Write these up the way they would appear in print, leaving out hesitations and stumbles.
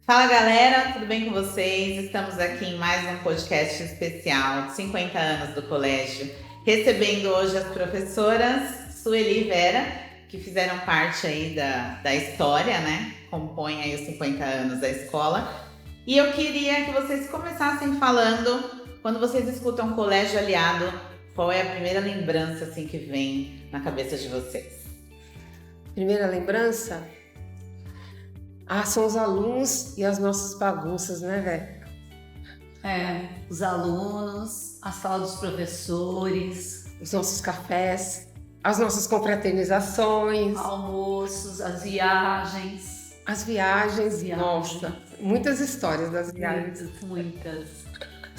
Fala galera, tudo bem com vocês? Estamos aqui em mais um podcast especial de 50 anos do colégio, recebendo hoje as professoras Sueli e Vera, que fizeram parte aí da história, né? Compõem aí os 50 anos da escola. E eu queria que vocês começassem falando, quando vocês escutam Colégio Aliado, qual é a primeira lembrança assim que vem na cabeça de vocês? Primeira lembrança? São os alunos e as nossas bagunças, né, velho? Os alunos, a sala dos professores, Os nossos cafés, as nossas confraternizações, almoços, as viagens. as viagens. Viagens. Nossa, muitas histórias das viagens. Muitas.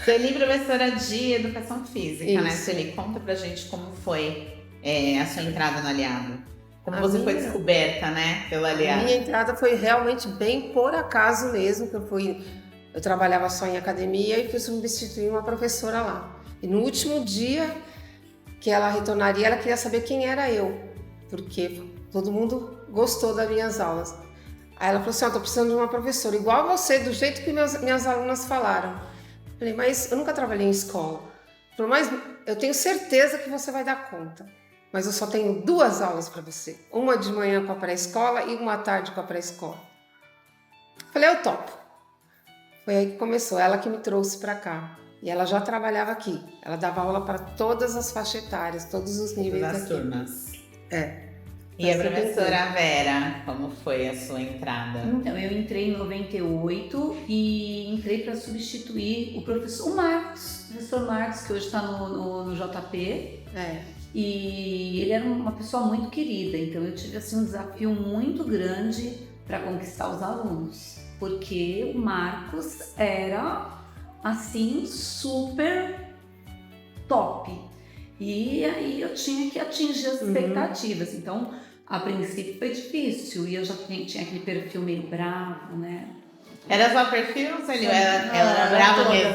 Sueli, professora de Educação Física, né? Isso. Sueli, conta pra gente como foi a sua entrada no Aliado. Como A você foi minha? descoberta, né, pelo A Aliado. minha entrada foi realmente bem por acaso mesmo, que eu trabalhava só em academia e fui substituir uma professora lá. E no último dia que ela retornaria, ela queria saber quem era eu, porque todo mundo gostou das minhas aulas. Aí ela falou assim, tô precisando de uma professora igual a você, do jeito que minhas alunas falaram. Eu falei, mas eu nunca trabalhei em escola. Ela falou, mas eu tenho certeza que você vai dar conta. Mas eu só tenho 2 aulas para você. Uma de manhã com a pré-escola e uma à tarde com a pré-escola. Falei, eu topo. Foi aí que começou, ela que me trouxe para cá. E ela já trabalhava aqui. Ela dava aula para todas as faixas etárias, todos os níveis Das aqui. turmas. É. E a Mas professora Vera, como foi a sua entrada? Então, eu entrei em 98 e entrei para substituir o professor Marcos, o professor Marcos, que hoje está no JP. E ele era uma pessoa muito querida, então eu tive assim, um desafio muito grande para conquistar os alunos, porque o Marcos era assim super top e aí eu tinha que atingir as expectativas. Então a princípio foi difícil e eu já tinha aquele perfil meio bravo, né? Era só perfil, Sueli? Ela era brava toda. mesmo?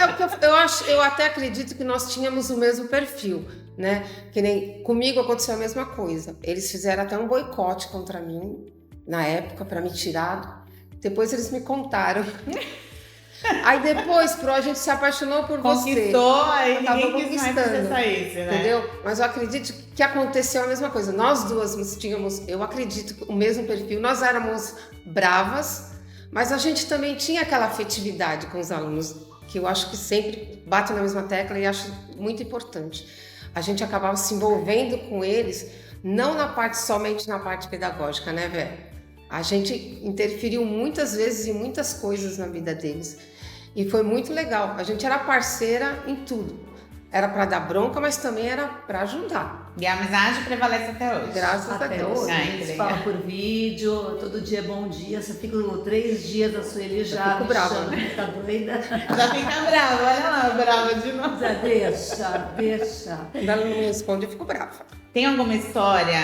Porque eu até acredito que nós tínhamos o mesmo perfil, né? Que nem comigo aconteceu a mesma coisa. Eles fizeram até um boicote contra mim na época para me tirar. Depois eles me contaram. Aí depois, a gente se apaixonou por você. Conquistou, aí Tava ninguém quis mais que você conquistando. saísse, né? Entendeu? Mas eu acredito que aconteceu a mesma coisa. Nós duas tínhamos, eu acredito, o mesmo perfil. Nós éramos bravas, mas a gente também tinha aquela afetividade com os alunos, que eu acho que sempre bato na mesma tecla e acho muito importante. A gente acabava se envolvendo com eles, não somente na parte pedagógica, né, velho? A gente interferiu muitas vezes em muitas coisas na vida deles. E foi muito legal. A gente era parceira em tudo. Era para dar bronca, mas também era para ajudar. E a amizade prevalece até hoje. Graças a Até Deus. hoje, Ai, a que gente legal. fala por vídeo, todo dia é bom dia, você fica 3 dias da Sueli já fico me brava, chama, né? tá doida? Já fica brava, olha lá, brava de novo. Já deixa. Quando ela não me responde, eu fico brava. Tem alguma história,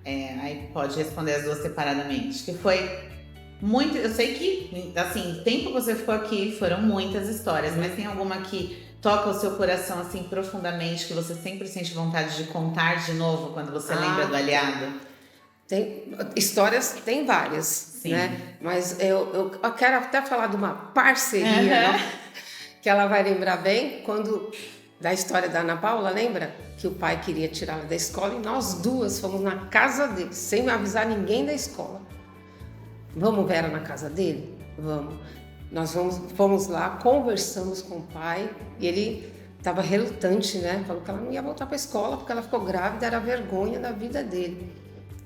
aí pode responder as duas separadamente, que foi muito, eu sei que, assim, o tempo que você ficou aqui foram muitas histórias, mas tem alguma que toca o seu coração, assim, profundamente, que você sempre sente vontade de contar de novo quando você lembra do Aliado? Histórias tem várias, Sim. né? Mas eu quero até falar de uma parceria, né? Que ela vai lembrar bem, da história da Ana Paula, lembra? Que o pai queria tirá-la da escola e nós duas fomos na casa dele, sem avisar ninguém da escola. Vamos, Vera, na casa dele? Vamos. Nós fomos lá, conversamos com o pai e ele estava relutante, né? Falou que ela não ia voltar para a escola porque ela ficou grávida, era a vergonha da vida dele.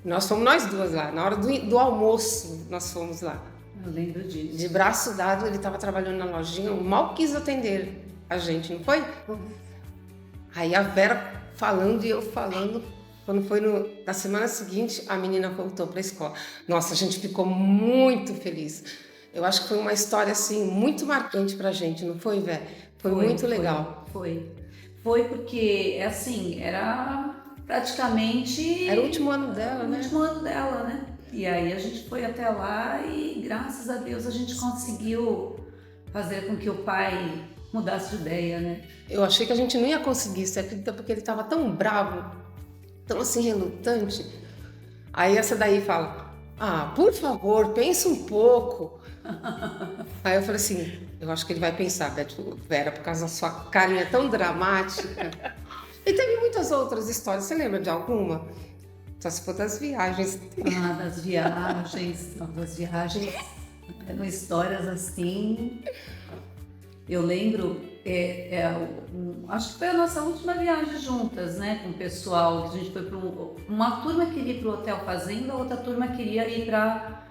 Nós fomos nós duas lá, na hora do almoço nós fomos lá. Eu lembro disso. De braço dado, ele estava trabalhando na lojinha, mal quis atender a gente, não foi? Aí a Vera falando e eu falando. Quando foi na semana seguinte, a menina voltou para a escola. Nossa, a gente ficou muito feliz. Eu acho que foi uma história assim muito marcante pra gente, não foi, Vé? Foi muito legal. Foi porque, assim, era praticamente... Era o último ano dela, o né? último ano dela, né? E aí a gente foi até lá e, graças a Deus, a gente conseguiu fazer com que o pai mudasse de ideia, né? Eu achei que a gente não ia conseguir, você acredita? Porque ele estava tão bravo, tão assim relutante. Aí essa daí fala, por favor, pensa um pouco. Aí eu falei assim, eu acho que ele vai pensar, Vera, por causa da sua carinha tão dramática. E teve muitas outras histórias, você lembra de alguma? Só se for das viagens. Das viagens. Eram histórias assim. Eu lembro, acho que foi a nossa última viagem juntas, né, com o pessoal. A gente foi para uma turma queria ir para o Hotel Fazenda, a outra turma queria ir para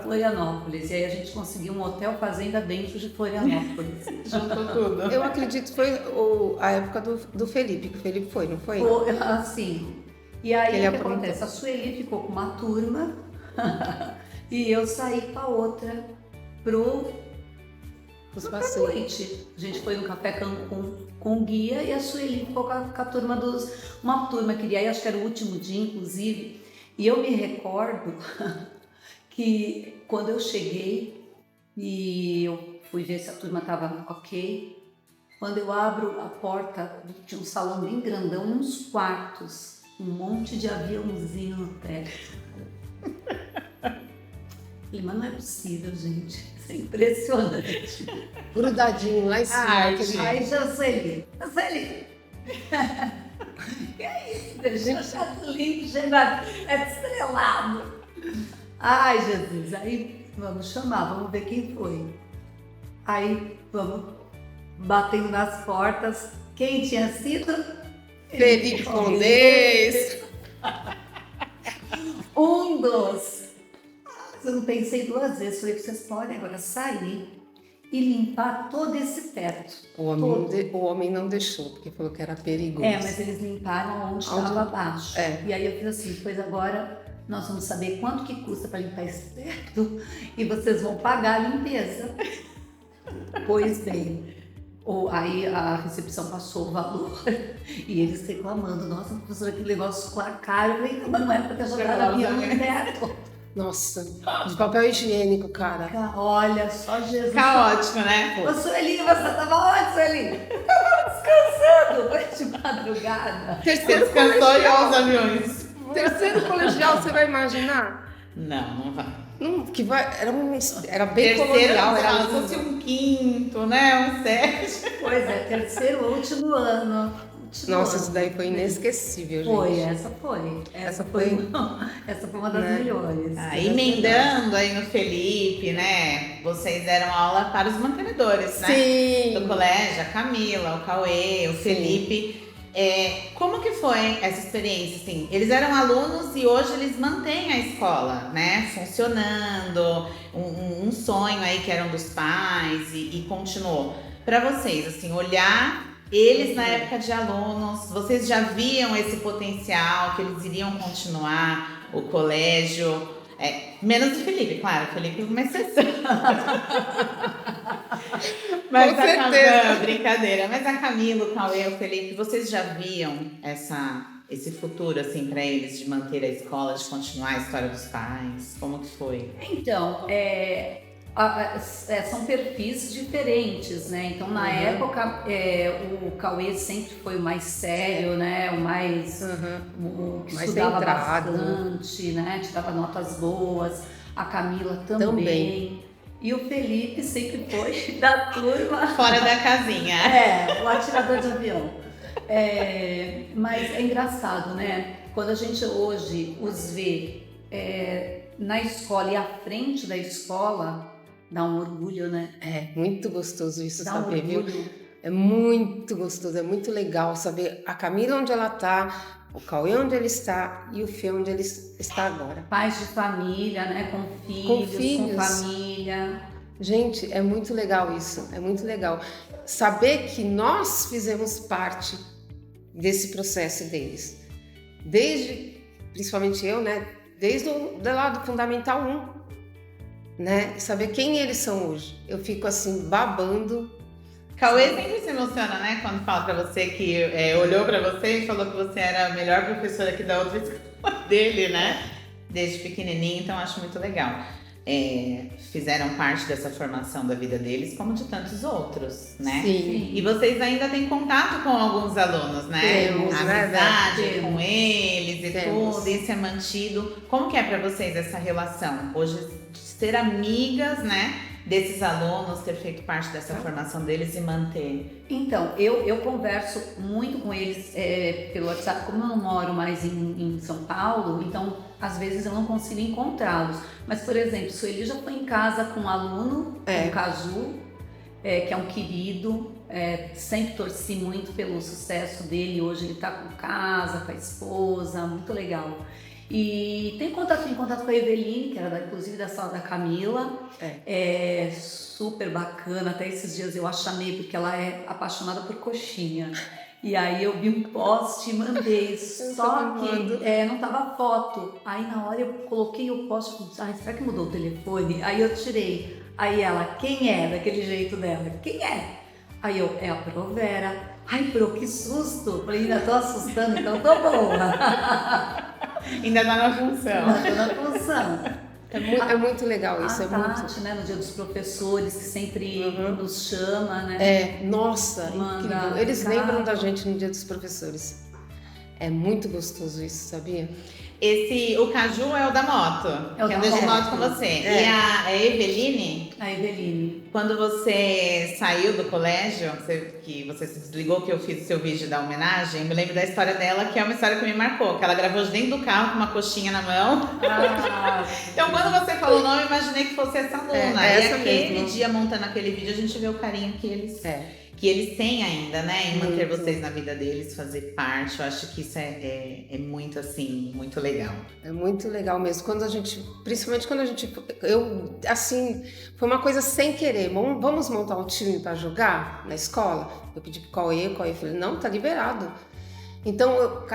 Florianópolis. E aí a gente conseguiu um Hotel Fazenda dentro de Florianópolis. Juntou tudo. Eu acredito que foi a época do Felipe, que o Felipe foi, não foi? Assim. E aí o que acontece? A Sueli ficou com uma turma e eu saí com a outra pra noite. A gente foi no Café Cancún com o guia e a Sueli ficou com a turma uma turma queria ir, acho que era o último dia, inclusive. E eu me recordo que quando eu cheguei e eu fui ver se a turma estava ok, quando eu abro a porta, tinha um salão bem grandão, uns quartos. Um monte de aviãozinho no teto. Falei, mas não é possível, gente. Isso é impressionante. Grudadinho lá em cima. Aí, Jocely. Que é isso? Gente, lindo, chegado. É estrelado. Ai, Jesus. Aí, vamos chamar, vamos ver quem foi. Aí, vamos batendo nas portas. Quem tinha sido? Felipe Condés. Um dos. Mas eu não pensei duas vezes. Falei, vocês podem agora sair e limpar todo esse teto. O homem não deixou, porque falou que era perigoso. Mas eles limparam onde estava abaixo. E aí eu fiz assim, pois agora nós vamos saber quanto que custa para limpar esse teto e vocês vão pagar a limpeza. Pois bem. Aí a recepção passou o valor e eles reclamando, nossa, professora, que negócio caro. Eu falei, mas não era pra ter jogado avião no teto. Nossa, de papel higiênico, cara. Olha, só Jesus. Caótico, né? Ô, Sueli, você tava onde, Sueli? Eu tava descansando, foi de madrugada. Terceiro Descansou colegial. e os aviões. Terceiro colegial, você vai imaginar? Não vai. Era bem Terceiro, colonial. era como se fosse um quinto, né? Um sétimo. Pois é, terceiro ou último ano. Nossa, isso daí foi inesquecível, gente. Foi, essa foi uma das melhores. Emendando aí no Felipe, né? Vocês deram aula para os mantenedores, né? Sim. Do colégio, a Camila, o Cauê, o Felipe. Como que foi essa experiência, assim? Eles eram alunos e hoje eles mantêm a escola, né? Funcionando, um sonho aí que eram dos pais e continuou. Para vocês, assim, olhar eles na época de alunos, vocês já viam esse potencial, que eles iriam continuar o colégio? Menos o Felipe, claro, o Felipe é uma exceção. Mas com certeza. Brincadeira. Mas a Camila, o Cauê, o Felipe, vocês já viam esse futuro, assim, para eles, de manter a escola, de continuar a história dos pais? Como que foi? Então, são perfis diferentes, né? Então, na época, o Cauê sempre foi o mais sério, né? O mais... o que mais estudava bastante, né? Tirava notas boas. A Camila também. E o Felipe sempre foi da turma... Fora da casinha. O atirador de avião. Mas é engraçado, né? Quando a gente hoje os vê na escola e à frente da escola... Dá um orgulho, né? É muito gostoso isso, saber, viu? É muito gostoso, é muito legal saber a Camila onde ela tá, o Cauê onde ele está e o Fê onde ele está agora. Pais de família, né? Com filhos. Com família. Gente, é muito legal isso, é muito legal. Saber que nós fizemos parte desse processo deles. Principalmente eu, né? Desde o lado Fundamental 1. Né? E saber quem eles são hoje. Eu fico assim, babando. Cauê sempre se emociona, né? Quando fala pra você que olhou pra você e falou que você era a melhor professora aqui da outra escola dele, né? Desde pequenininho, então acho muito legal. fizeram parte dessa formação da vida deles, como de tantos outros, né? Sim. E vocês ainda têm contato com alguns alunos, né? Temos, amizade com eles e Temos. tudo, isso é mantido. Como que é para vocês essa relação? Hoje, de ser amigas, né? Desses alunos, ter feito parte dessa formação deles e manter? Então, eu converso muito com eles pelo WhatsApp, como eu não moro mais em São Paulo, então às vezes eu não consigo encontrá-los. Mas, por exemplo, Sueli já foi em casa com um aluno, com o Caju, que é um querido, sempre torci muito pelo sucesso dele, hoje ele está com casa, com a esposa, muito legal. E tem contato com a Eveline, que era inclusive da sala da Camila, super bacana, até esses dias eu a chamei porque ela é apaixonada por coxinha. E aí eu vi um post e mandei, só que não tava foto. Aí na hora eu coloquei o post e falei, será que mudou o telefone? Aí eu tirei. Aí ela, quem é? Daquele jeito dela, quem é? Aí eu, é a Provera. Ai, Pro, que susto! Falei, ainda tô assustando, então tô boa. Ainda tá na função. Ainda tô na função. É muito legal isso. A Tati, né, no Dia dos Professores, que sempre nos chama, né? Nossa, incrível. Eles lembram da gente no Dia dos Professores. É muito gostoso isso, sabia? O Caju é o da moto, que anda de moto com você. E a Eveline? A Eveline. Quando você saiu do colégio, que você se desligou, que eu fiz o seu vídeo da homenagem, eu me lembro da história dela, que é uma história que me marcou, que ela gravou de dentro do carro com uma coxinha na mão. Então, quando você falou o nome, eu imaginei que fosse essa aluna. E aquele dia, montando aquele vídeo, a gente vê o carinho que eles têm ainda, né? Em manter vocês na vida deles, fazer parte. Eu acho que isso é muito, assim, muito legal. É muito legal mesmo. Principalmente quando a gente... foi uma coisa sem querer. Vamos montar um time para jogar na escola? Eu pedi pro Cauê falou, não, tá liberado. Então,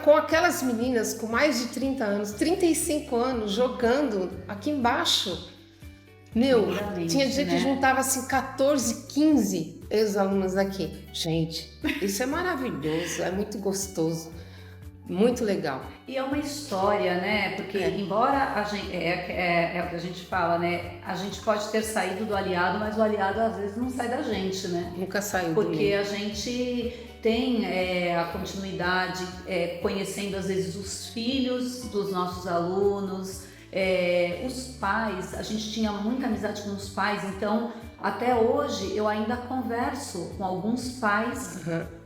com aquelas meninas com mais de 30 anos, 35 anos, jogando aqui embaixo... tinha dia que juntava assim 14, 15 ex-alunas daqui. Gente, isso é maravilhoso, é muito gostoso, muito legal. E é uma história, né? Porque embora a gente, é o que a gente fala, né? A gente pode ter saído do aliado, mas o aliado às vezes não sai da gente, né? Nunca saiu. Porque a gente tem a continuidade, conhecendo às vezes os filhos dos nossos alunos. Os pais, a gente tinha muita amizade com os pais, então até hoje eu ainda converso com alguns pais,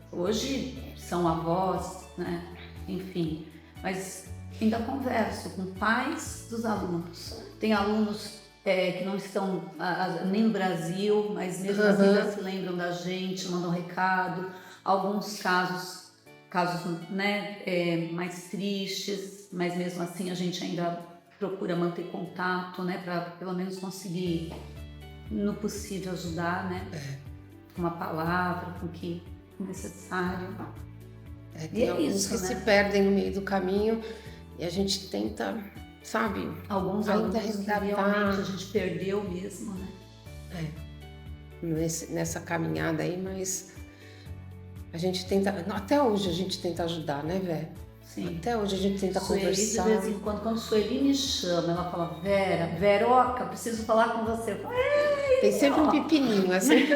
hoje são avós, né? Enfim, mas ainda converso com pais dos alunos. Tem alunos que não estão nem no Brasil, mas mesmo assim já se lembram da gente, mandam recado. Alguns casos né, mais tristes, mas mesmo assim a gente ainda procura manter contato, né, para pelo menos conseguir, no possível, ajudar, né, com uma palavra, com o que é necessário. Tem alguns que se perdem no meio do caminho e a gente tenta, sabe, alguns ainda alunos que realmente a gente perdeu mesmo, né. Nessa caminhada aí, mas a gente tenta, até hoje a gente tenta ajudar, né, Vé? Sim. Até hoje a gente tenta conversar. De vez em quando Sueli me chama, ela fala, Veroca, preciso falar com você. Eu falo, tem sempre um pepininho, é sempre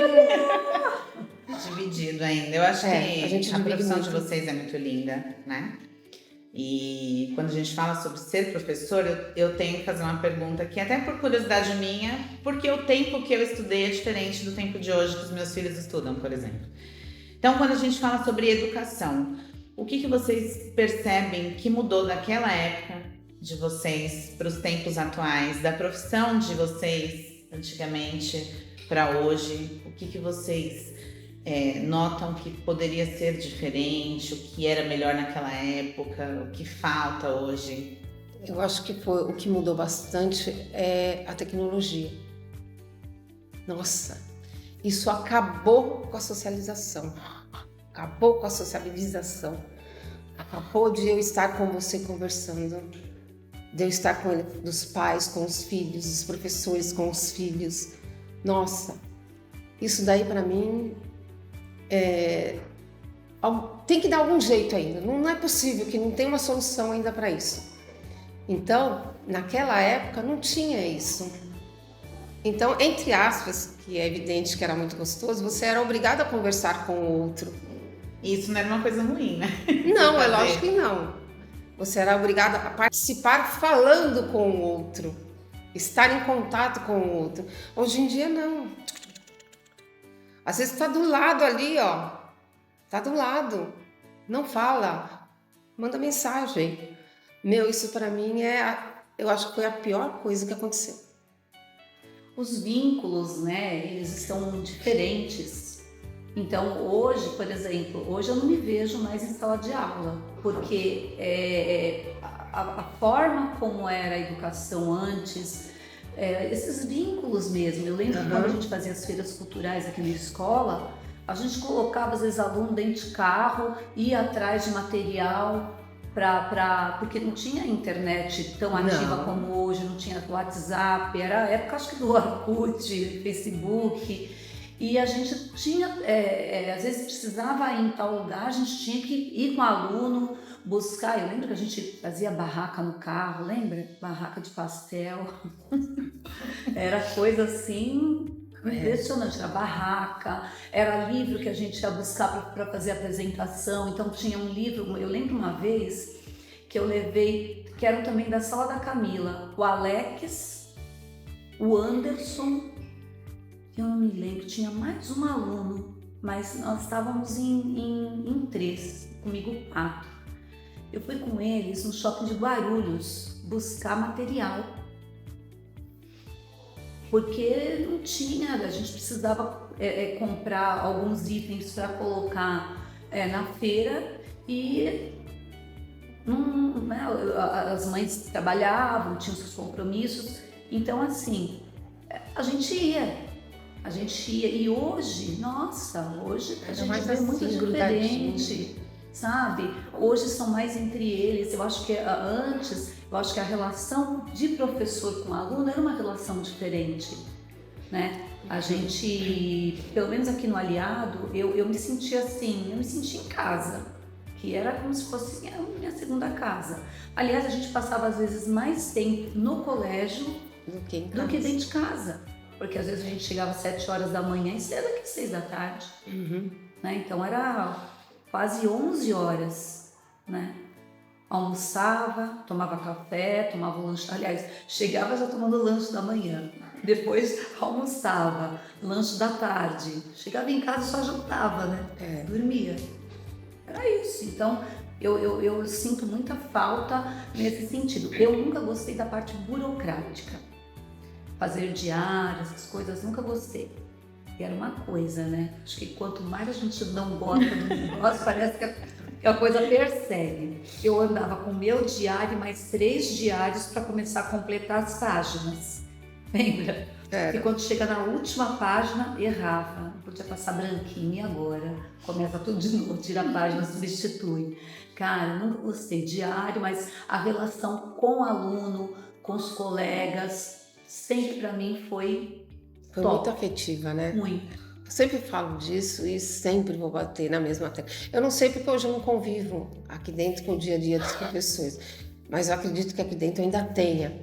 dividido ainda. Eu acho que a profissão muito. de vocês é muito linda, né? E quando a gente fala sobre ser professor, eu tenho que fazer uma pergunta aqui, até por curiosidade minha, porque o tempo que eu estudei é diferente do tempo de hoje que os meus filhos estudam, por exemplo. Então, quando a gente fala sobre educação, o que vocês percebem que mudou daquela época de vocês para os tempos atuais, da profissão de vocês antigamente para hoje? O que vocês notam que poderia ser diferente, o que era melhor naquela época, o que falta hoje? Eu acho que o que mudou bastante é a tecnologia. Nossa, isso acabou com a socialização. Acabou com a sociabilização. Acabou de eu estar com você conversando, de eu estar com ele, dos pais, com os filhos, dos professores com os filhos. Nossa, isso daí para mim tem que dar algum jeito ainda. Não é possível que não tenha uma solução ainda para isso. Então, naquela época não tinha isso. Então, entre aspas, que é evidente que era muito gostoso, você era obrigado a conversar com o outro. Isso não era uma coisa ruim, né? Não, é lógico que não. Você era obrigado a participar falando com o outro, estar em contato com o outro. Hoje em dia, não. Às vezes está do lado ali, ó. Está do lado. Não fala. Manda mensagem. Meu, isso para mim eu acho que foi a pior coisa que aconteceu. Os vínculos, né, eles estão diferentes. Então, hoje, por exemplo, hoje eu não me vejo mais em sala de aula, porque a forma como era a educação antes, esses vínculos mesmo. Eu lembro que quando a gente fazia as feiras culturais aqui na escola, a gente colocava, às vezes, aluno dentro de carro, ia atrás de material, porque não tinha internet tão ativa como hoje, não tinha WhatsApp, era a época, acho que do Orkut, Facebook, e a gente tinha, às vezes precisava ir em tal lugar, a gente tinha que ir com o aluno, buscar. Eu lembro que a gente fazia barraca no carro, lembra? Barraca de pastel, era coisa assim... impressionante, era barraca, era livro que a gente ia buscar para fazer a apresentação. Então tinha um livro, eu lembro uma vez que eu levei, que eram também da sala da Camila, o Alex, o Anderson, eu não me lembro, tinha mais um aluno, mas nós estávamos em 3, comigo 4. Eu fui com eles no shopping de Guarulhos buscar material, porque não tinha, a gente precisava comprar alguns itens para colocar na feira e né, as mães trabalhavam, tinham seus compromissos, então assim, a gente ia. E hoje, nossa, hoje a gente vê muito diferente, sabe? Hoje são mais entre eles. Eu acho que antes, a relação de professor com aluno era uma relação diferente, né? A gente, pelo menos aqui no Aliado, eu me sentia assim, eu me sentia em casa, que era como se fosse a minha segunda casa. Aliás, a gente passava às vezes mais tempo no colégio do que dentro de casa, porque às vezes a gente chegava às 7 horas da manhã e saía daqui às 6 da tarde, né? Então era quase 11 horas, né? Almoçava, tomava café, tomava o lanche. Aliás, chegava já tomando o lanche da manhã. Depois almoçava, lanche da tarde. Chegava em casa e só jantava, né? Dormia. Era isso. Então, eu sinto muita falta nesse sentido. Eu nunca gostei da parte burocrática. Fazer diário, essas coisas, nunca gostei. E era uma coisa, né? Acho que quanto mais a gente não gosta do negócio, parece que a coisa persegue. Eu andava com o meu diário, mais 3 diários para começar a completar as páginas. Lembra? E quando chega na última página, errava. Não podia passar branquinho, e agora? Começa tudo de novo, tira a página, substitui. Cara, nunca gostei. Diário, mas a relação com o aluno, com os colegas, sempre para mim foi top. Muito afetiva, né? Muito. Eu sempre falo disso e sempre vou bater na mesma tecla. Eu não sei porque hoje eu não convivo aqui dentro com o dia a dia dos professores, mas eu acredito que aqui dentro ainda tenha,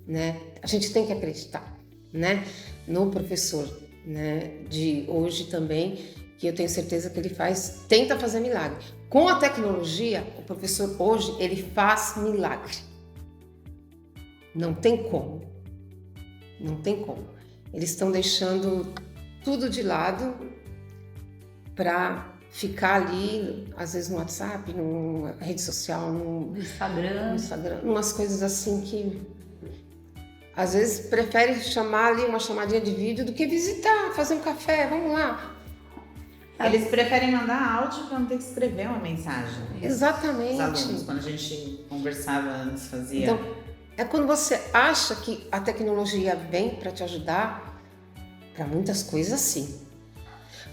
né? A gente tem que acreditar, né? No professor, né? De hoje também, que eu tenho certeza que ele tenta fazer milagre. Com a tecnologia, o professor hoje, ele faz milagre. Não tem como. Não tem como. Eles estão deixando tudo de lado para ficar ali, às vezes no WhatsApp, numa rede social, no Instagram, umas coisas assim que às vezes prefere chamar ali uma chamadinha de vídeo do que visitar, fazer um café, vamos lá. Eles preferem mandar áudio para não ter que escrever uma mensagem. Exatamente. Os alunos, quando a gente conversava antes, fazia... Então, é quando você acha que a tecnologia vem para te ajudar, para muitas coisas sim.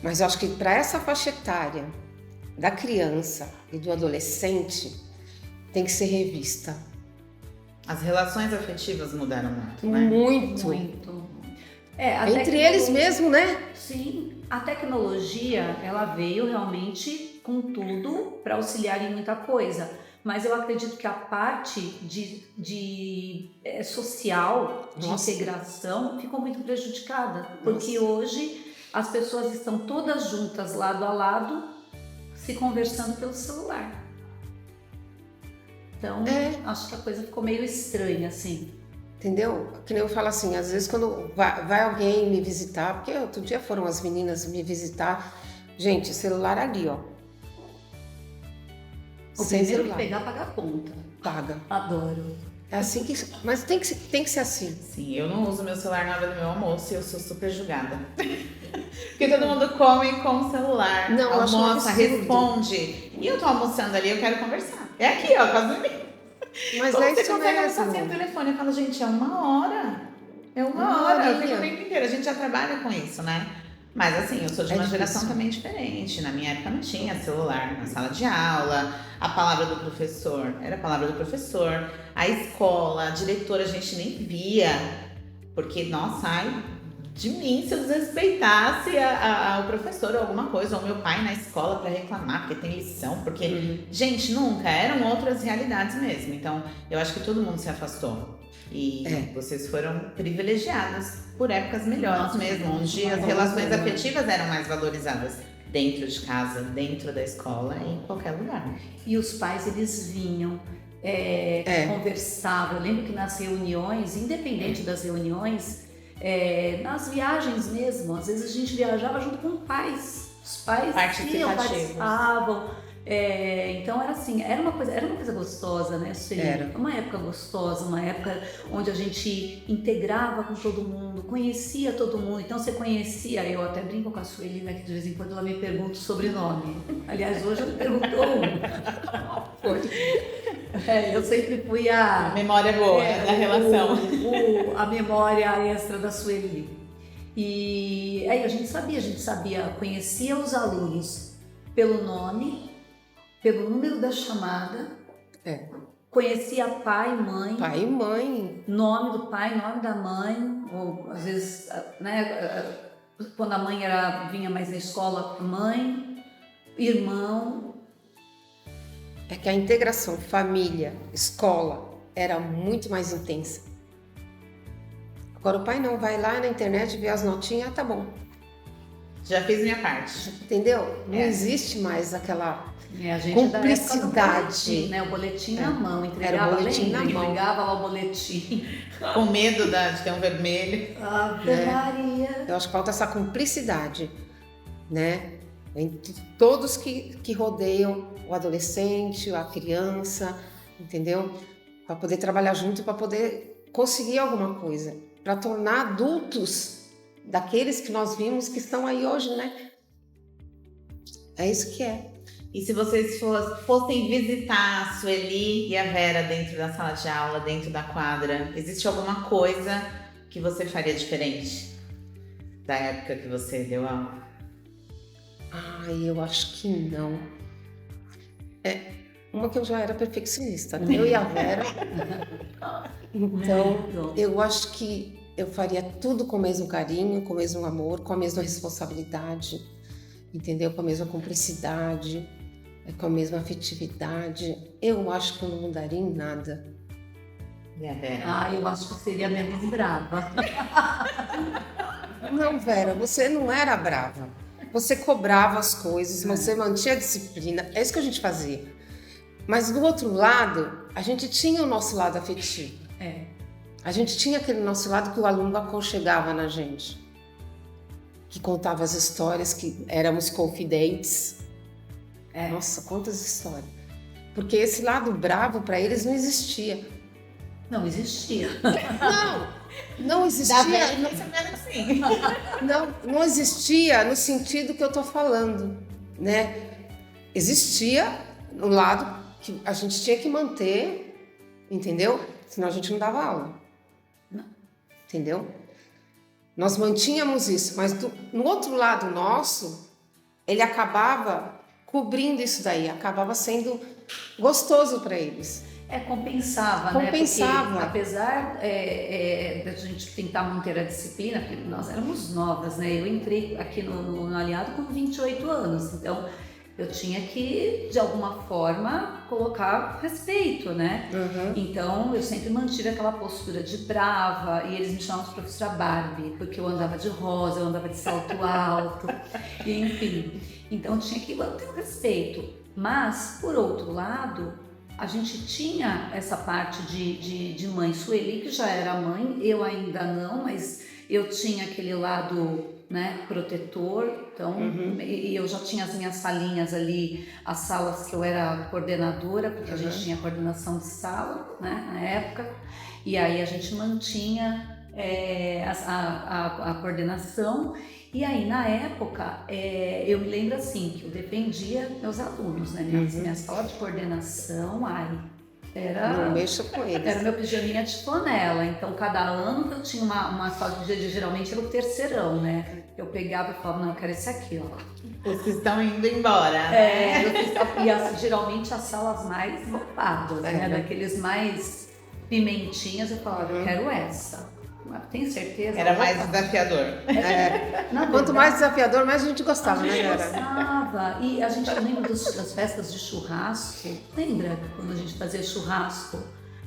Mas eu acho que para essa faixa etária da criança e do adolescente tem que ser revista. As relações afetivas mudaram muito, né? Muito. Entre eles mesmo, né? Sim, a tecnologia ela veio realmente com tudo para auxiliar em muita coisa. Mas eu acredito que a parte social, de integração, ficou muito prejudicada. Porque hoje as pessoas estão todas juntas, lado a lado, se conversando pelo celular. Então, acho que a coisa ficou meio estranha, assim. Entendeu? Que nem eu falo assim, às vezes quando vai alguém me visitar, porque outro dia foram as meninas me visitar, gente, celular ali, ó. O primeiro que pegar, paga a conta. Paga. Adoro. É assim que... Mas tem que ser assim. Sim, eu não uso meu celular na hora do meu almoço e eu sou super julgada. Porque todo mundo come com o celular. Não, almoça, responde. E eu tô almoçando ali, eu quero conversar. É aqui, ó, quase mim. Mas Como é você isso consegue almoçar mesmo. sem o telefone? Eu falo, gente, é 1 hora. É uma hora. Eu fico o tempo inteiro. A gente já trabalha com isso, né? Mas assim, eu sou de uma geração também diferente. Na minha época não tinha celular na sala de aula. A palavra do professor era a palavra do professor. A escola, a diretora, a gente nem via. Porque, nossa, ai de mim se eu desrespeitasse o professor ou alguma coisa. Ou meu pai na escola para reclamar porque tem lição. Porque, gente, nunca. Eram outras realidades mesmo. Então, eu acho que todo mundo se afastou. E vocês foram privilegiados por épocas melhores mesmo, onde as relações afetivas eram mais valorizadas dentro de casa, dentro da escola e em qualquer lugar. E os pais, eles vinham, conversavam. Eu lembro que nas reuniões, independente das reuniões, nas viagens mesmo, às vezes a gente viajava junto com pais. Os pais participavam. Então era assim, era uma coisa gostosa, né? Era uma época gostosa, uma época onde a gente integrava com todo mundo, conhecia todo mundo. Então você conhecia, eu até brinco com a Sueli, né, que de vez em quando ela me pergunta o sobrenome. Aliás, hoje ela me perguntou eu sempre fui a memória boa da relação. A memória extra da Sueli. E aí a gente sabia, conhecia os alunos pelo nome, pelo número da chamada, conhecia pai, mãe. Pai e mãe. Nome do pai, nome da mãe, ou às vezes, né, quando a mãe vinha mais na escola, mãe, irmão. É que a integração família, escola, era muito mais intensa. Agora o pai não vai lá na internet, vê as notinhas, tá bom. Já fiz minha parte. Entendeu? Não existe mais aquela a gente cumplicidade. O boletim na mão, entregava o boletim na mão. Entregava lá o boletim. Com medo de ter um vermelho. Maria. Eu acho que falta essa cumplicidade, né? Entre todos que rodeiam o adolescente, a criança, entendeu? Para poder trabalhar junto, para poder conseguir alguma coisa. Para tornar adultos daqueles que nós vimos que estão aí hoje, né? É isso que é. E se vocês fossem visitar a Sueli e a Vera dentro da sala de aula, dentro da quadra, existe alguma coisa que você faria diferente da época que você deu aula? Eu acho que não. Uma que eu já era perfeccionista, né? Eu e a Vera. Então, eu acho que eu faria tudo com o mesmo carinho, com o mesmo amor, com a mesma responsabilidade, entendeu? Com a mesma cumplicidade, com a mesma afetividade. Eu acho que eu não mudaria em nada. E a Vera? Eu acho que seria menos brava. Não, Vera, você não era brava. Você cobrava as coisas, você mantinha a disciplina. É isso que a gente fazia. Mas do outro lado, a gente tinha o nosso lado afetivo. A gente tinha aquele nosso lado que o aluno aconchegava na gente. Que contava as histórias, que éramos confidentes. Nossa, quantas histórias. Porque esse lado bravo para eles não existia. Não existia. Não existia. Assim. Não existia no sentido que eu tô falando, né? Existia um lado que a gente tinha que manter, entendeu? Senão a gente não dava aula. Não. Entendeu? Nós mantínhamos isso, mas no outro lado nosso, ele acabava cobrindo isso daí, acabava sendo gostoso para eles. Compensava, né? Porque, apesar da gente tentar manter a disciplina, porque nós éramos novas, né? Eu entrei aqui no Aliado com 28 anos, então eu tinha que, de alguma forma, colocar respeito, né? Então, eu sempre mantive aquela postura de brava, e eles me chamavam de professora Barbie, porque eu andava de rosa, eu andava de salto alto, e, enfim. Então, eu tinha que manter o respeito. Mas, por outro lado, a gente tinha essa parte de mãe. Sueli, que já era mãe, eu ainda não, mas eu tinha aquele lado, né, protetor. Então, e eu já tinha as minhas salinhas ali, as salas que eu era coordenadora, porque a gente tinha coordenação de sala, né, na época. E aí a gente mantinha a coordenação. E aí, na época, eu me lembro assim, que eu defendia meus alunos, né? Minha sala de coordenação, não mexa com eles. Era meu pijaminha de flanela. Então, cada ano que eu tinha uma sala de dia, geralmente era o terceirão, né? Eu pegava e falava, não, eu quero esse aqui, ó. Vocês estão indo embora. E geralmente as salas mais lotadas, né? Daqueles mais pimentinhas, eu falava, eu quero essa. Tem certeza? Era mais desafiador. Quanto mais desafiador, mais a gente gostava, né? A gente gostava. E a gente lembra das festas de churrasco. Lembra quando a gente fazia churrasco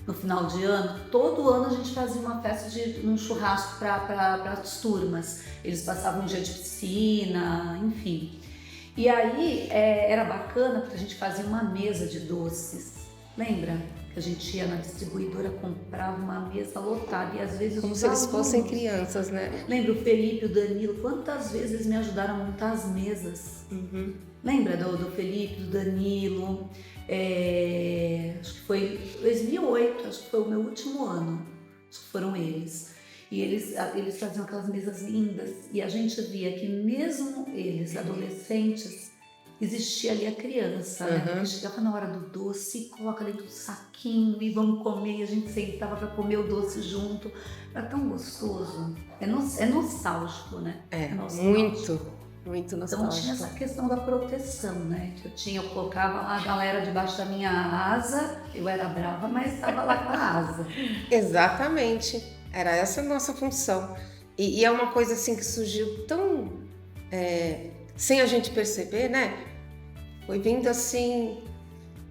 no final de ano? Todo ano a gente fazia uma festa um churrasco para as turmas. Eles passavam um dia de piscina, enfim. E aí era bacana porque a gente fazia uma mesa de doces. Lembra? A gente ia na distribuidora, comprava uma mesa lotada e às vezes... Como se eles fossem crianças, né? Lembra o Felipe, o Danilo, quantas vezes eles me ajudaram a montar as mesas? Lembra do Felipe, do Danilo? Acho que foi 2008, acho que foi o meu último ano, acho que foram eles. E eles faziam aquelas mesas lindas e a gente via que mesmo eles, adolescentes, existia ali a criança, né? Porque chegava na hora do doce, coloca dentro do saquinho e vamos comer, e a gente sentava para comer o doce junto. Era tão gostoso. É nostálgico, né? Nostálgico. Muito nostálgico. Então tinha essa questão da proteção, né? Que eu colocava a galera debaixo da minha asa, eu era brava, mas estava lá com a asa. Exatamente. Era essa a nossa função. E é uma coisa assim que surgiu tão... sem a gente perceber, né? Foi vindo assim,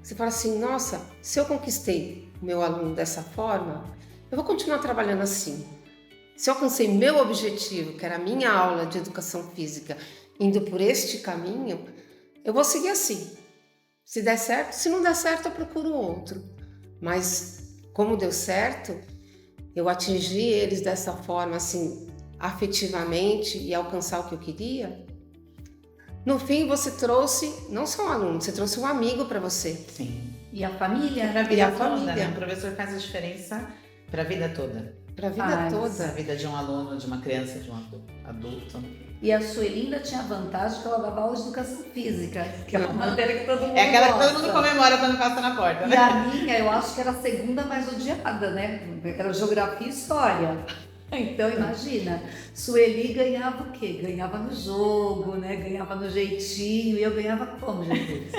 você fala assim, nossa, se eu conquistei o meu aluno dessa forma, eu vou continuar trabalhando assim. Se eu alcancei meu objetivo, que era a minha aula de educação física, indo por este caminho, eu vou seguir assim. Se der certo, se não der certo, eu procuro outro. Mas como deu certo, eu atingi eles dessa forma, assim, afetivamente e alcançar o que eu queria. No fim, você trouxe não só um aluno, você trouxe um amigo para você. Sim. E a família. Para a vida toda, né? O professor faz a diferença para a vida toda. Para a vida toda. A vida de um aluno, de uma criança, de um adulto. E a Sueli ainda tinha a vantagem que ela dava aula de educação física, que é uma matéria que todo mundo É aquela gosta. que todo mundo comemora quando passa na porta, né? E a minha, eu acho que era a segunda mais odiada, né? Era geografia e história. Então, imagina, Sueli ganhava o quê? Ganhava no jogo, né? Ganhava no jeitinho, e eu ganhava como, Jesus?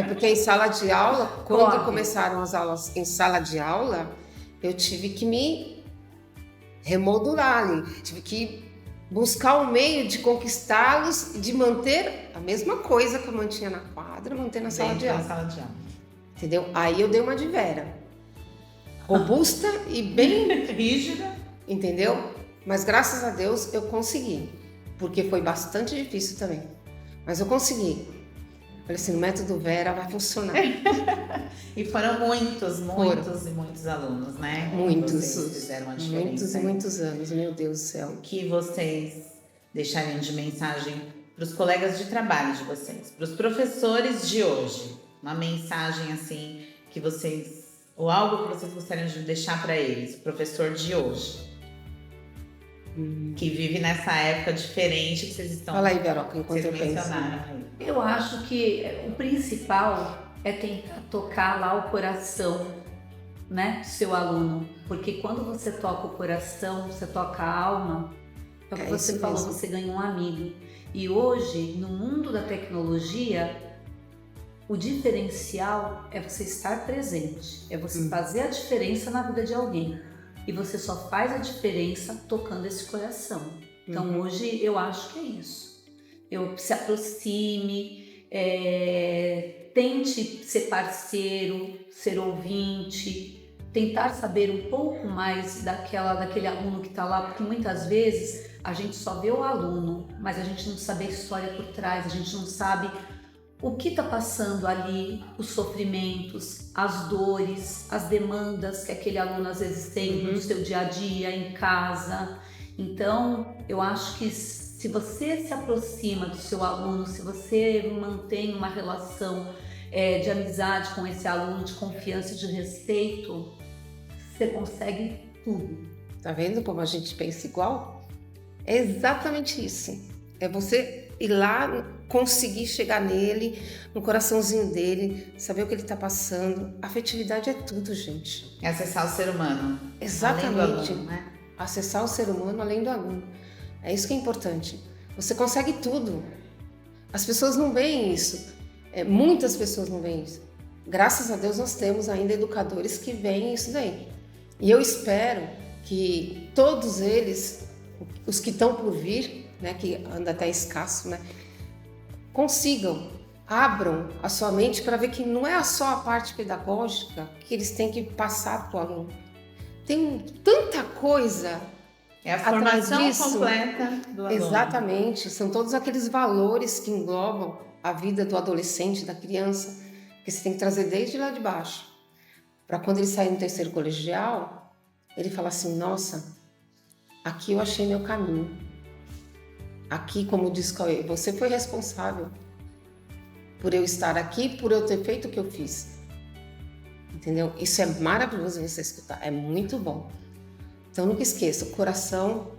Porque em sala de aula, quando começaram as aulas em sala de aula, eu tive que me remodular ali, tive que buscar um meio de conquistá-los e de manter a mesma coisa que eu mantinha na quadra, manter na sala de aula. Entendeu? Aí eu dei uma de Vera. Robusta e bem rígida. Entendeu? Mas graças a Deus eu consegui, porque foi bastante difícil também, mas eu consegui. Falei assim, o método Vera vai funcionar. E foram muitos alunos, né? Muitos. Vocês fizeram a diferença. Muitos anos, meu Deus do céu. O que vocês deixariam de mensagem para os colegas de trabalho de vocês, para os professores de hoje? Uma mensagem assim que vocês, ou algo que vocês gostariam de deixar para eles, o professor de hoje? Que vive nessa época diferente que vocês estão... Fala aí, Veroca, enquanto eu penso. Eu acho que o principal é tentar tocar lá o coração, né, do seu aluno. Porque quando você toca o coração, você toca a alma, é o que você falou, você ganha um amigo. E hoje, no mundo da tecnologia, o diferencial é você estar presente, é você fazer a diferença na vida de alguém. E você só faz a diferença tocando esse coração. Então hoje eu acho que é isso. Se aproxime, tente ser parceiro, ser ouvinte, tentar saber um pouco mais daquele aluno que está lá, porque muitas vezes a gente só vê o aluno, mas a gente não sabe a história por trás, a gente não sabe o que está passando ali, os sofrimentos, as dores, as demandas que aquele aluno às vezes tem no seu dia a dia, em casa. Então, eu acho que se você se aproxima do seu aluno, se você mantém uma relação de amizade com esse aluno, de confiança e de respeito, você consegue tudo. Tá vendo como a gente pensa igual? É exatamente isso. É você ir lá, conseguir chegar nele, no coraçãozinho dele, saber o que ele está passando. Afetividade é tudo, gente. É acessar o ser humano. Exatamente. Além do aluno, né? Acessar o ser humano além do aluno. É isso que é importante. Você consegue tudo. As pessoas não veem isso. Muitas pessoas não veem isso. Graças a Deus nós temos ainda educadores que veem isso daí. E eu espero que todos eles, os que estão por vir, né, que ainda está escasso, né, consigam, abram a sua mente para ver que não é só a parte pedagógica que eles têm que passar para o aluno. Tem tanta coisa. É a formação disso. Completa do aluno. Exatamente. São todos aqueles valores que englobam a vida do adolescente, da criança, que você tem que trazer desde lá de baixo. Para quando ele sair no terceiro colegial, ele fala assim, nossa, aqui eu achei meu caminho. Aqui, como diz Cauê, você foi responsável por eu estar aqui, por eu ter feito o que eu fiz. Entendeu? Isso é maravilhoso você escutar, é muito bom. Então nunca esqueça, o coração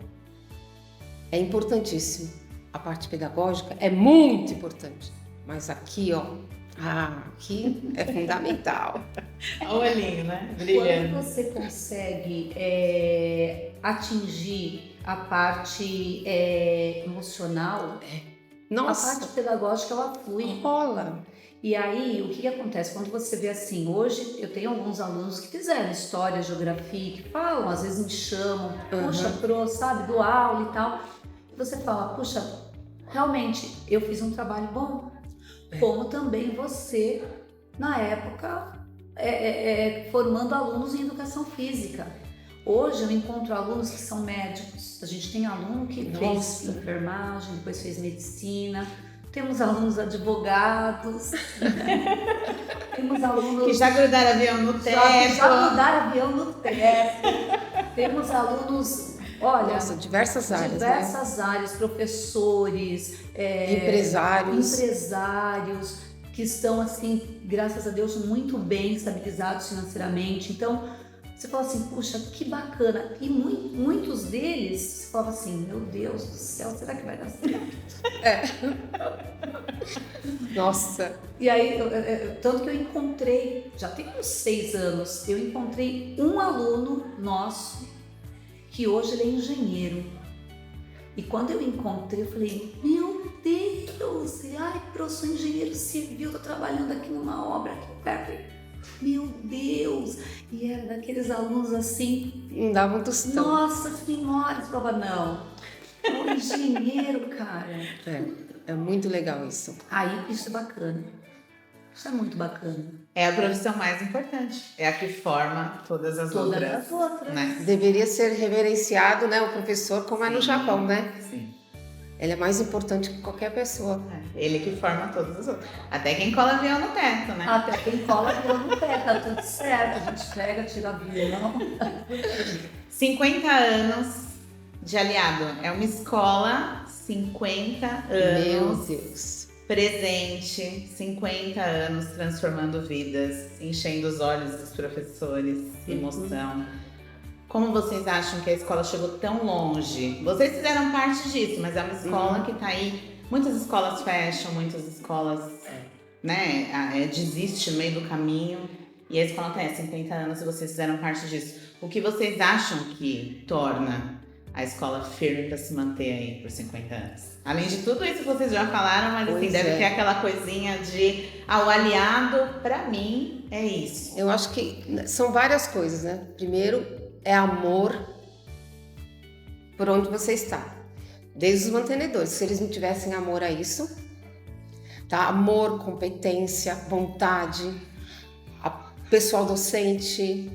é importantíssimo. A parte pedagógica é muito importante. Mas aqui, ó, aqui é fundamental. Olha o olhinho, né? Brilhando. Quando você consegue atingir a parte emocional, Nossa, a parte pedagógica ela flui. rola. E aí, o que acontece? Quando você vê assim, hoje eu tenho alguns alunos que fizeram história, geografia, que falam, às vezes me chamam, puxa, pro, sabe, do aula e tal. E você fala, puxa, realmente, eu fiz um trabalho bom. Como também você, na época, formando alunos em educação física. Hoje eu encontro alunos que são médicos. A gente tem aluno que fez enfermagem, depois fez medicina. Temos alunos advogados, temos alunos que já grudaram avião no teto. Já grudaram avião no teto. Temos alunos, olha, nossa, diversas áreas, diversas áreas, professores, empresários que estão assim, graças a Deus, muito bem estabilizados financeiramente. Então, você fala assim, puxa, que bacana. E muitos deles, você fala assim, meu Deus do céu, será que vai dar certo? Nossa. E aí, tanto que eu encontrei, já tem uns 6 anos, eu encontrei um aluno nosso, que hoje ele é engenheiro. E quando eu encontrei, eu falei, meu Deus, ai, eu sou engenheiro civil, tô trabalhando aqui numa obra aqui perto. Meu Deus! E era daqueles alunos assim... Não dava um tostão. Nossa senhora! Você falava, não. É um engenheiro, cara. É muito legal isso. Aí, isso é bacana. Isso é muito bacana. É a profissão mais importante. É a que forma todas as outras. Né? Deveria ser reverenciado, né, o professor, como é no Japão, né? Sim. Ele é mais importante que qualquer pessoa. Ele que forma todas as outras. Até quem cola avião no teto, né? Até quem cola avião no teto, tá tudo certo. A gente pega, tira avião. 50 anos de aliado. É uma escola, 50 anos. Meu Deus. Presente, 50 anos transformando vidas, enchendo os olhos dos professores, emoção. Como vocês acham que a escola chegou tão longe? Vocês fizeram parte disso, mas é uma escola que está aí. Muitas escolas fecham, muitas escolas desistem no meio do caminho. E a escola tem 50 anos e vocês fizeram parte disso. O que vocês acham que torna a escola firme para se manter aí por 50 anos? Além de tudo isso que vocês já falaram, mas assim, deve ter aquela coisinha de o aliado, para mim, é isso. Eu acho que são várias coisas, né? Primeiro, é amor por onde você está. Desde os mantenedores, se eles não tivessem amor a isso, tá? Amor, competência, vontade, pessoal docente.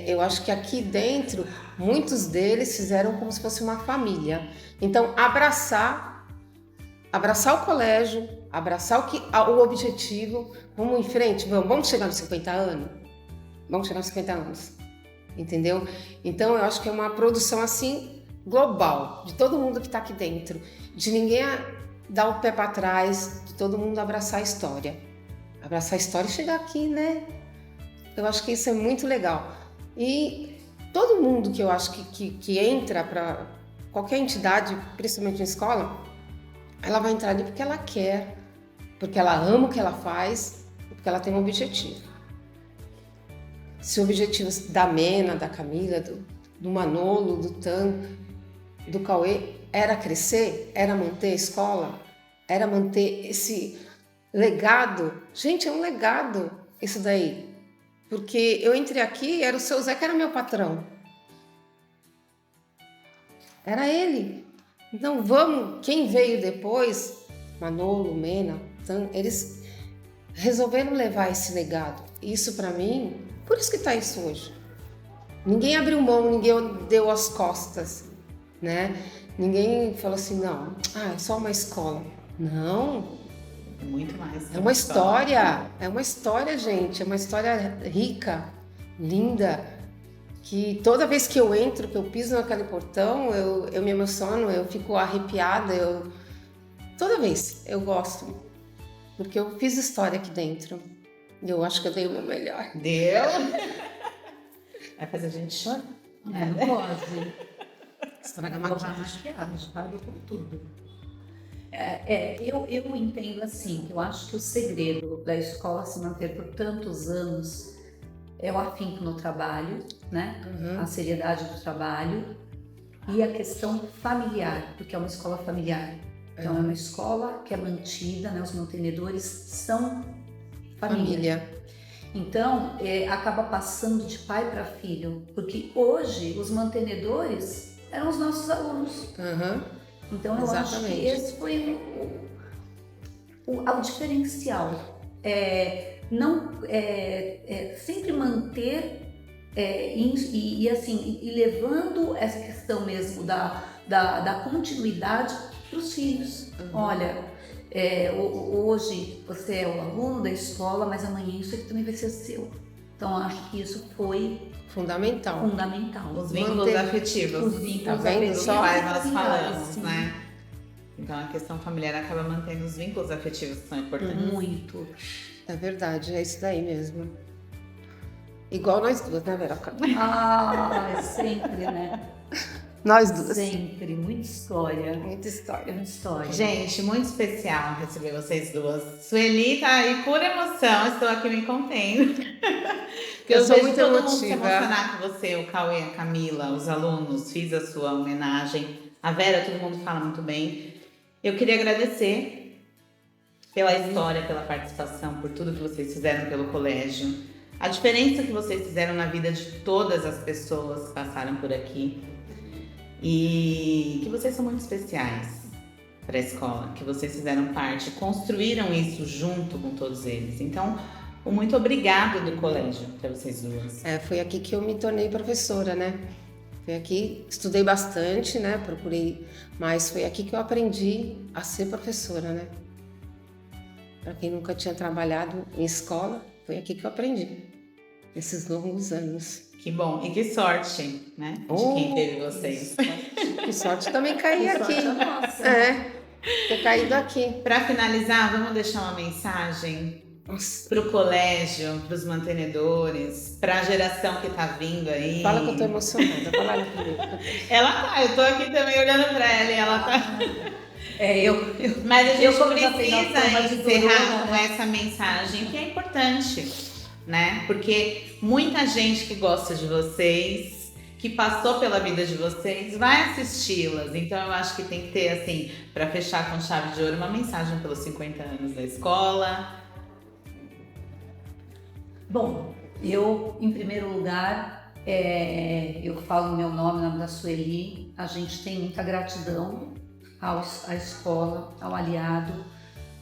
Eu acho que aqui dentro, muitos deles fizeram como se fosse uma família. Então, abraçar o colégio, abraçar o objetivo, vamos em frente, vamos chegar nos 50 anos? Vamos chegar nos 50 anos, entendeu? Então, eu acho que é uma produção assim, global, de todo mundo que está aqui dentro, de ninguém dar o pé para trás, de todo mundo abraçar a história. Abraçar a história e chegar aqui, né? Eu acho que isso é muito legal. E todo mundo que eu acho que entra para qualquer entidade, principalmente em escola, ela vai entrar ali porque ela quer, porque ela ama o que ela faz, porque ela tem um objetivo. Se o objetivo da Mena, da Camila, do Manolo, do Tan, do Cauê, era crescer, era manter a escola, era manter esse legado. Gente, é um legado isso daí. Porque eu entrei aqui, era o seu Zé que era meu patrão. Era ele. Então vamos, quem veio depois, Manolo, Mena, eles resolveram levar esse legado. Isso para mim, por isso que tá isso hoje. Ninguém abriu mão, ninguém deu as costas, né? Ninguém falou assim, não, é só uma escola. Não. É muito mais. É uma história, gente. É uma história rica, linda, que toda vez que eu entro, que eu piso naquele portão, eu me emociono, eu fico arrepiada. Toda vez eu gosto, porque eu fiz história aqui dentro. E eu acho que eu dei o meu melhor. Deu? Vai fazer a gente chorar? Não pode. Estraga a maquiagem, pago com tudo. Eu entendo assim, que eu acho que o segredo da escola se manter por tantos anos é o afinco no trabalho, né? A seriedade do trabalho e a questão familiar, porque é uma escola familiar. Então é uma escola que é mantida, né? Os mantenedores são família. Então acaba passando de pai para filho, porque hoje os mantenedores eram os nossos alunos. Então eu acho que esse foi o diferencial. Sempre manter e levando essa questão mesmo da continuidade para os filhos. Olha, hoje você é o aluno da escola, mas amanhã isso aqui também vai ser seu. Então acho que isso foi fundamental. Os vínculos afetivos. Os vínculos afetivos que nós falamos, né? Então a questão familiar acaba mantendo os vínculos afetivos que são importantes. Muito. É verdade, é isso daí mesmo. Igual nós duas, né, Veroca? Sempre, né? Nós duas. Sempre, muita história. Muita história. Muita história. Gente, muito especial receber vocês duas. Sueli tá aí por emoção, estou aqui me contendo. Eu sou muito todo emotiva. Mundo se emocionar com você, o Cauê, a Camila, os alunos, fiz a sua homenagem. A Vera, todo mundo fala muito bem. Eu queria agradecer pela história, pela participação, por tudo que vocês fizeram pelo colégio. A diferença que vocês fizeram na vida de todas as pessoas que passaram por aqui. E que vocês são muito especiais para a escola, que vocês fizeram parte, construíram isso junto com todos eles. Então, um muito obrigado do colégio para vocês duas. Foi aqui que eu me tornei professora, né? Foi aqui, estudei bastante, né? Procurei, mas foi aqui que eu aprendi a ser professora, né? Para quem nunca tinha trabalhado em escola, foi aqui que eu aprendi, esses longos anos. Que bom, e que sorte, né? De quem teve vocês. Que sorte também cair aqui. Nossa. Ter caído aqui. Para finalizar, vamos deixar uma mensagem para o colégio, para os mantenedores, para a geração que está vindo aí. Fala que eu tô emocionada. Fala aí comigo. Ela tá, eu tô aqui também olhando para ela e ela tá. Mas a gente precisa encerrar com essa mensagem que é importante, né? Porque muita gente que gosta de vocês, que passou pela vida de vocês, vai assisti-las. Então eu acho que tem que ter, assim, para fechar com chave de ouro, uma mensagem pelos 50 anos da escola. Bom, eu, em primeiro lugar, eu falo o meu nome, o nome da Sueli. A gente tem muita gratidão à escola, ao aliado,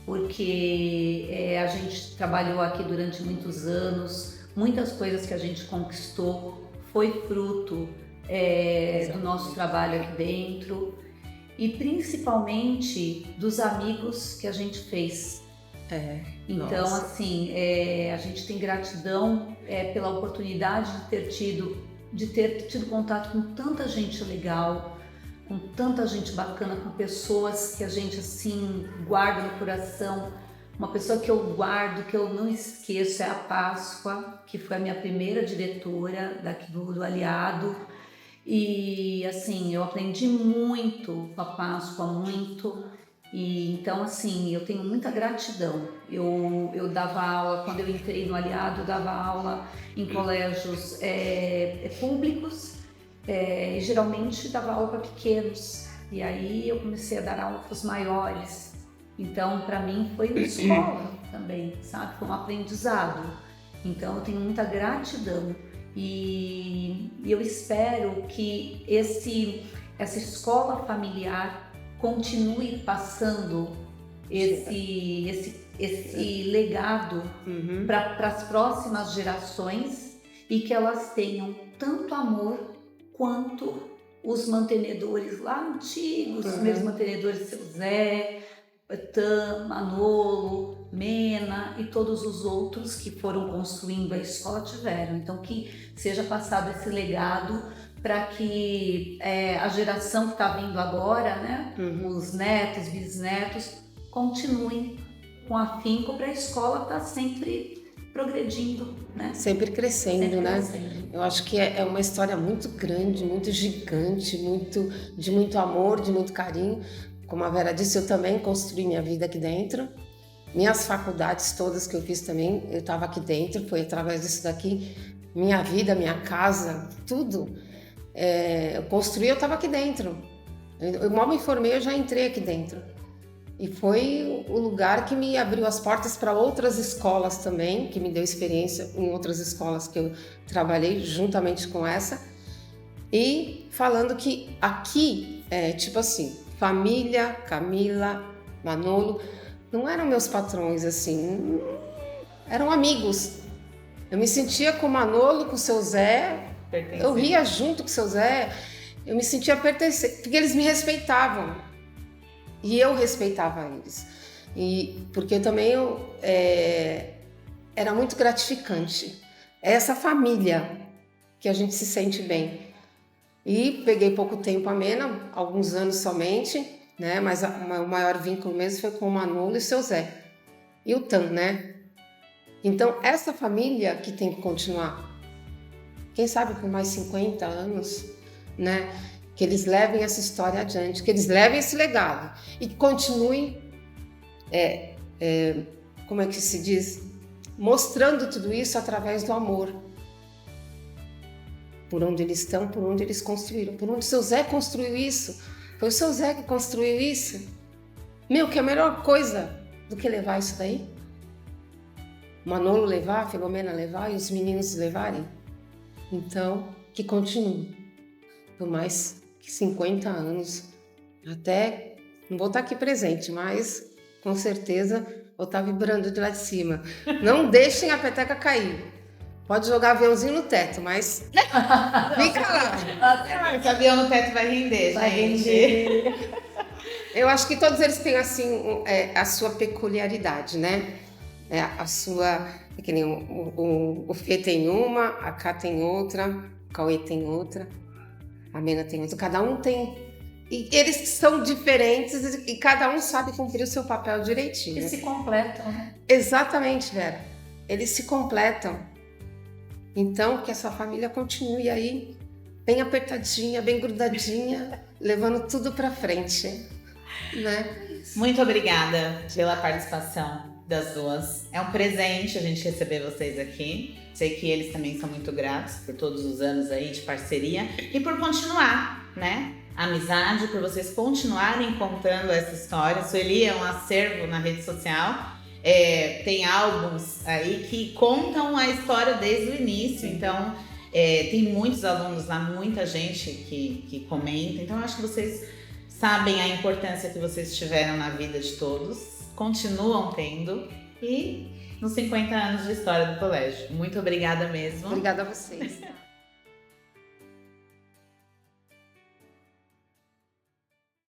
porque a gente trabalhou aqui durante muitos anos, muitas coisas que a gente conquistou foi fruto do nosso trabalho aqui dentro e principalmente dos amigos que a gente fez. Então, nossa. Assim, a gente tem gratidão pela oportunidade de ter tido contato com tanta gente legal, com tanta gente bacana, com pessoas que a gente assim guarda no coração. Uma pessoa que eu guardo, que eu não esqueço, é a Páscoa, que foi a minha primeira diretora daqui do Aliado. E assim, eu aprendi muito com a Páscoa, muito. E então assim, eu tenho muita gratidão. Eu dava aula, quando eu entrei no Aliado, eu dava aula em colégios públicos, e geralmente dava aula para pequenos. E aí eu comecei a dar aula para os maiores. Então, para mim foi uma escola também, sabe? Foi um aprendizado. Então, eu tenho muita gratidão. E eu espero que essa escola familiar continue passando esse legado para as próximas gerações e que elas tenham tanto amor quanto os mantenedores lá antigos, os mesmos mantenedores Seu Zé, Tan, Manolo, Mena e todos os outros que foram construindo a escola tiveram. Então que seja passado esse legado para que a geração que está vindo agora, né, os netos, bisnetos, continuem com afinco para a escola estar sempre progredindo, né? Sempre crescendo, sempre né? Crescendo. Eu acho que é uma história muito grande, muito gigante, de muito amor, de muito carinho. Como a Vera disse, eu também construí minha vida aqui dentro. Minhas faculdades todas que eu fiz também, eu estava aqui dentro, foi através disso daqui. Minha vida, minha casa, tudo. Eu construí, eu estava aqui dentro. Eu mal me formei, eu já entrei aqui dentro. E foi o lugar que me abriu as portas para outras escolas também, que me deu experiência em outras escolas que eu trabalhei juntamente com essa. E falando que aqui, tipo assim, família, Camila, Manolo, não eram meus patrões, assim, eram amigos. Eu me sentia com o Manolo, com o Seu Zé, eu ria junto com o Seu Zé, eu me sentia pertencer, porque eles me respeitavam. E eu respeitava eles. Porque também era muito gratificante. É essa família que a gente se sente bem. E peguei pouco tempo a Mena, alguns anos somente, né? Mas o maior vínculo mesmo foi com o Manolo e o Seu Zé. E o Tan, né? Então, essa família que tem que continuar. Quem sabe por mais 50 anos, né? Que eles levem essa história adiante, que eles levem esse legado e que continuem, como é que se diz? Mostrando tudo isso através do amor. Por onde eles estão, por onde eles construíram, por onde o Seu Zé construiu isso. Foi o Seu Zé que construiu isso. Que a melhor coisa do que levar isso daí? Manolo levar, a Filomena levar e os meninos levarem. Então, que continue. Por mais que 50 anos, até, não vou estar aqui presente, mas com certeza vou estar vibrando de lá de cima. Não deixem a peteca cair. Pode jogar aviãozinho no teto, mas fica lá. Esse avião no teto vai render, vai gente. Render. Eu acho que todos eles têm assim a sua peculiaridade, né? A sua, que nem o Fê tem uma, a Cá tem outra, o Cauê tem outra, a Mena tem outra. Cada um tem. E eles são diferentes e cada um sabe cumprir o seu papel direitinho. Eles se completam, né? Exatamente, Vera. Eles se completam. Então, que essa família continue aí, bem apertadinha, bem grudadinha, levando tudo pra frente, né? Muito obrigada pela participação das duas. É um presente a gente receber vocês aqui. Sei que eles também são muito gratos por todos os anos aí de parceria e por continuar, né? A amizade, por vocês continuarem contando essa história. Sueli é um acervo na rede social. Tem álbuns aí que contam a história desde o início, então tem muitos alunos lá, muita gente que comenta, então eu acho que vocês sabem a importância que vocês tiveram na vida de todos continuam tendo e nos 50 anos de história do colégio. Muito obrigada mesmo. Obrigada a vocês.